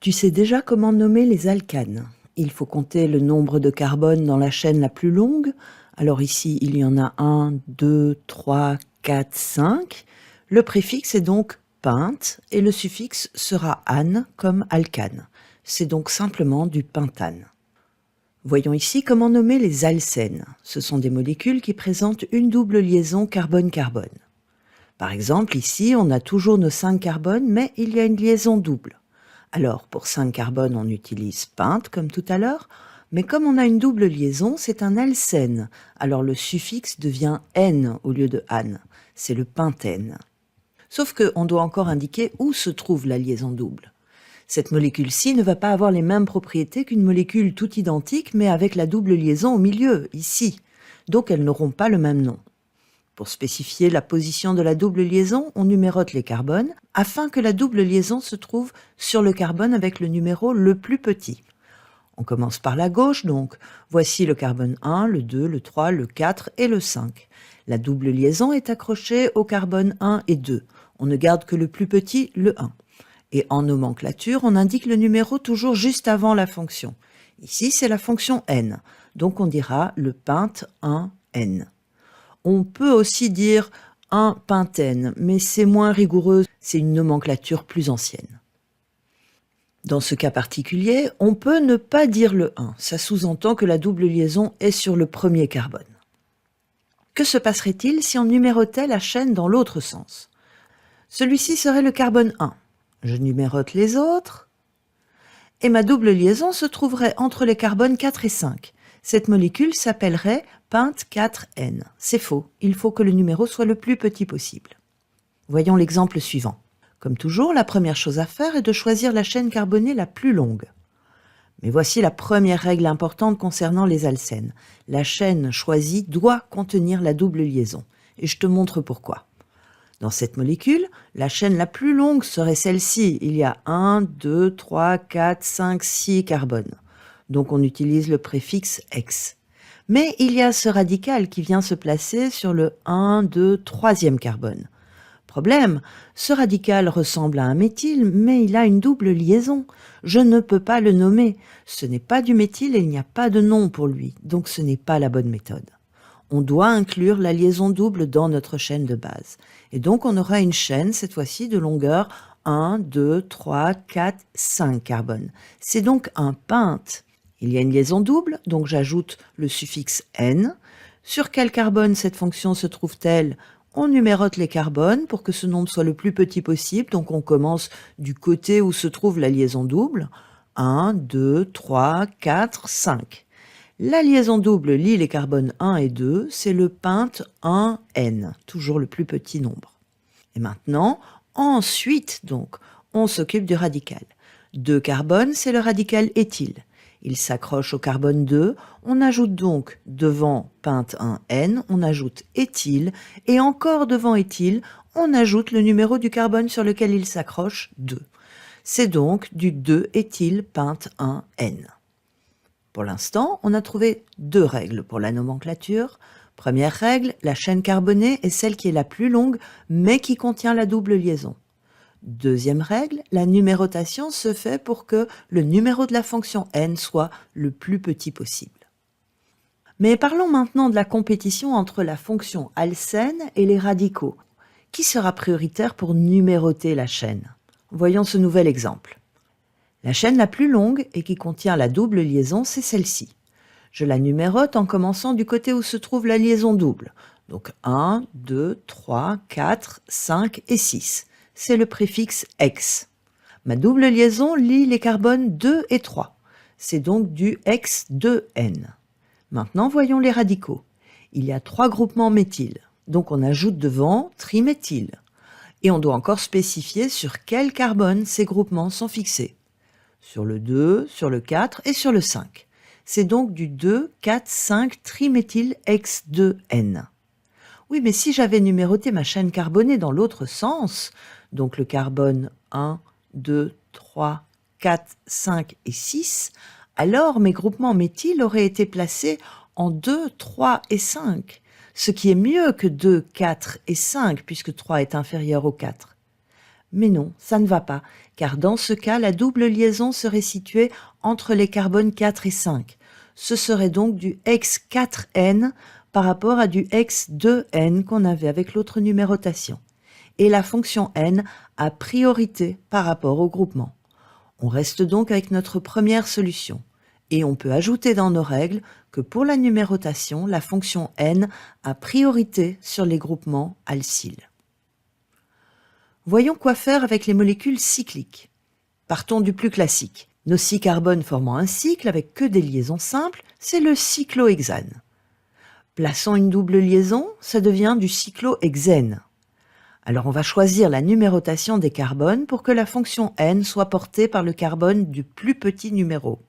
Tu sais déjà comment nommer les alcanes. Il faut compter le nombre de carbone dans la chaîne la plus longue. Alors ici, il y en a 1, 2, 3, 4, 5. Le préfixe est donc pente et le suffixe sera ane comme alcane. C'est donc simplement du pentane. Voyons ici comment nommer les alcènes. Ce sont des molécules qui présentent une double liaison carbone-carbone. Par exemple, ici, on a toujours nos 5 carbones, mais il y a une liaison double. Alors, pour 5 carbones, on utilise pente, comme tout à l'heure, mais comme on a une double liaison, c'est un alcène. Alors le suffixe devient N au lieu de ane. C'est le pentène. Sauf qu'on doit encore indiquer où se trouve la liaison double. Cette molécule-ci ne va pas avoir les mêmes propriétés qu'une molécule toute identique, mais avec la double liaison au milieu, ici. Donc elles n'auront pas le même nom. Pour spécifier la position de la double liaison, on numérote les carbones, afin que la double liaison se trouve sur le carbone avec le numéro le plus petit. On commence par la gauche, donc. Voici le carbone 1, le 2, le 3, le 4 et le 5. La double liaison est accrochée au carbone 1 et 2. On ne garde que le plus petit, le 1. Et en nomenclature, on indique le numéro toujours juste avant la fonction. Ici, c'est la fonction n, donc on dira le pente 1n. On peut aussi dire 1 pentène, mais c'est moins rigoureux, c'est une nomenclature plus ancienne. Dans ce cas particulier, on peut ne pas dire le 1, ça sous-entend que la double liaison est sur le premier carbone. Que se passerait-il si on numérotait la chaîne dans l'autre sens? Celui-ci serait le carbone 1. Je numérote les autres, et ma double liaison se trouverait entre les carbones 4 et 5. Cette molécule s'appellerait pente 4N. C'est faux, il faut que le numéro soit le plus petit possible. Voyons l'exemple suivant. Comme toujours, la première chose à faire est de choisir la chaîne carbonée la plus longue. Mais voici la première règle importante concernant les alcènes. La chaîne choisie doit contenir la double liaison, et je te montre pourquoi. Dans cette molécule, la chaîne la plus longue serait celle-ci. Il y a 1, 2, 3, 4, 5, 6 carbones. Donc on utilise le préfixe X. Mais il y a ce radical qui vient se placer sur le 1, 2, 3e carbone. Problème, ce radical ressemble à un méthyle, mais il a une double liaison. Je ne peux pas le nommer. Ce n'est pas du méthyle et il n'y a pas de nom pour lui, donc ce n'est pas la bonne méthode. On doit inclure la liaison double dans notre chaîne de base. Et donc on aura une chaîne, cette fois-ci, de longueur 1, 2, 3, 4, 5 carbones. C'est donc un pente. Il y a une liaison double, donc j'ajoute le suffixe N. Sur quel carbone cette fonction se trouve-t-elle? On numérote les carbones pour que ce nombre soit le plus petit possible, donc on commence du côté où se trouve la liaison double. 1, 2, 3, 4, 5. La liaison double lie les carbones 1 et 2, c'est le pente 1N, toujours le plus petit nombre. Et maintenant, ensuite, donc, on s'occupe du radical. 2 carbones, c'est le radical éthyle. Il s'accroche au carbone 2, on ajoute donc devant pente 1N, on ajoute éthyle, et encore devant éthyle, on ajoute le numéro du carbone sur lequel il s'accroche, 2. C'est donc du 2-éthyl pente 1N. Pour l'instant, on a trouvé 2 règles pour la nomenclature. Première règle, la chaîne carbonée est celle qui est la plus longue, mais qui contient la double liaison. Deuxième règle, la numérotation se fait pour que le numéro de la fonction n soit le plus petit possible. Mais parlons maintenant de la compétition entre la fonction alcène et les radicaux. Qui sera prioritaire pour numéroter la chaîne? Voyons ce nouvel exemple. La chaîne la plus longue et qui contient la double liaison, c'est celle-ci. Je la numérote en commençant du côté où se trouve la liaison double. Donc 1, 2, 3, 4, 5 et 6. C'est le préfixe X. Ma double liaison lie les carbones 2 et 3. C'est donc du X2N. Maintenant, voyons les radicaux. Il y a 3 groupements méthyle. Donc on ajoute devant triméthyle. Et on doit encore spécifier sur quel carbone ces groupements sont fixés. Sur le 2, sur le 4 et sur le 5. C'est donc du 2, 4, 5 triméthyl X2N. Oui, mais si j'avais numéroté ma chaîne carbonée dans l'autre sens, donc le carbone 1, 2, 3, 4, 5 et 6, alors mes groupements méthyl auraient été placés en 2, 3 et 5, ce qui est mieux que 2, 4 et 5, puisque 3 est inférieur au 4. Mais non, ça ne va pas, car dans ce cas, la double liaison serait située entre les carbones 4 et 5. Ce serait donc du X4N par rapport à du X2N qu'on avait avec l'autre numérotation. Et la fonction N a priorité par rapport au groupement. On reste donc avec notre première solution. Et on peut ajouter dans nos règles que pour la numérotation, la fonction N a priorité sur les groupements alcyles. Voyons quoi faire avec les molécules cycliques. Partons du plus classique. Nos 6 carbones formant un cycle avec que des liaisons simples, c'est le cyclohexane. Plaçons une double liaison, ça devient du cyclohexène. Alors on va choisir la numérotation des carbones pour que la fonction N soit portée par le carbone du plus petit numéro.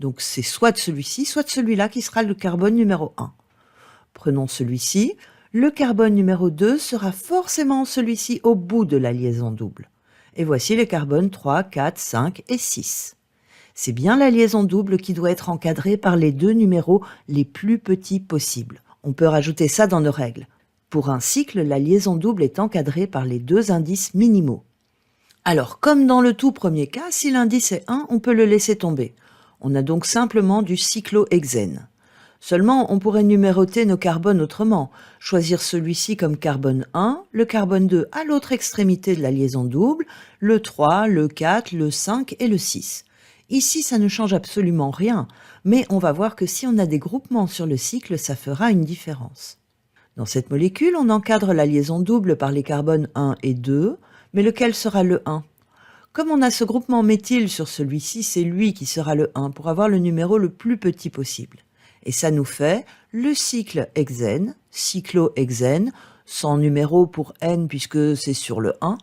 Donc c'est soit de celui-ci, soit de celui-là qui sera le carbone numéro 1. Prenons celui-ci. Le carbone numéro 2 sera forcément celui-ci au bout de la liaison double. Et voici les carbones 3, 4, 5 et 6. C'est bien la liaison double qui doit être encadrée par les deux numéros les plus petits possibles. On peut rajouter ça dans nos règles. Pour un cycle, la liaison double est encadrée par les deux indices minimaux. Alors, comme dans le tout premier cas, si l'indice est 1, on peut le laisser tomber. On a donc simplement du cyclohexène. Seulement, on pourrait numéroter nos carbones autrement, choisir celui-ci comme carbone 1, le carbone 2 à l'autre extrémité de la liaison double, le 3, le 4, le 5 et le 6. Ici, ça ne change absolument rien, mais on va voir que si on a des groupements sur le cycle, ça fera une différence. Dans cette molécule, on encadre la liaison double par les carbones 1 et 2, mais lequel sera le 1 ? Comme on a ce groupement méthyle sur celui-ci, c'est lui qui sera le 1 pour avoir le numéro le plus petit possible. Et ça nous fait le cycle hexène, cyclohexène, sans numéro pour N puisque c'est sur le 1,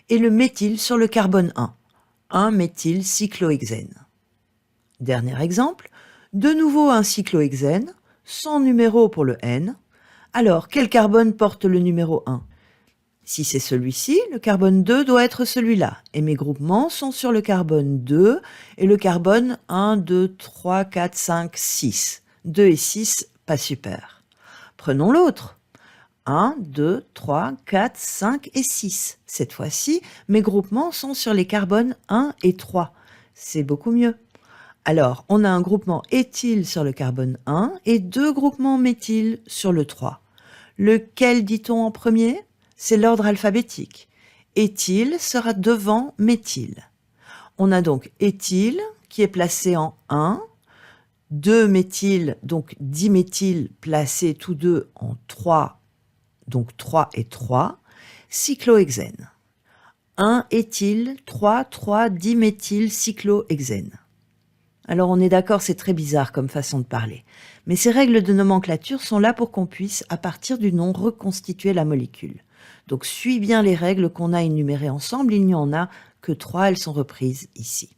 et le méthyle sur le carbone 1, 1-méthyl cyclohexène. Dernier exemple, de nouveau un cyclohexène, sans numéro pour le N. Alors, quel carbone porte le numéro 1 ? Si c'est celui-ci, le carbone 2 doit être celui-là, et mes groupements sont sur le carbone 2 et le carbone 1, 2, 3, 4, 5, 6. 2 et 6, pas super. Prenons l'autre. 1, 2, 3, 4, 5 et 6. Cette fois-ci, mes groupements sont sur les carbones 1 et 3. C'est beaucoup mieux. Alors, on a un groupement éthyle sur le carbone 1 et deux groupements méthyle sur le 3. Lequel dit-on en premier ? C'est l'ordre alphabétique. Éthyle sera devant méthyle. On a donc éthyle qui est placé en 1, 2 méthyle, donc diméthyle placés tous deux en 3, donc 3 et 3, cyclohexène. 1 éthyle, 3, 3 diméthyle cyclohexène. Alors on est d'accord, c'est très bizarre comme façon de parler. Mais ces règles de nomenclature sont là pour qu'on puisse, à partir du nom, reconstituer la molécule. Donc suis bien les règles qu'on a énumérées ensemble, il n'y en a que 3, elles sont reprises ici.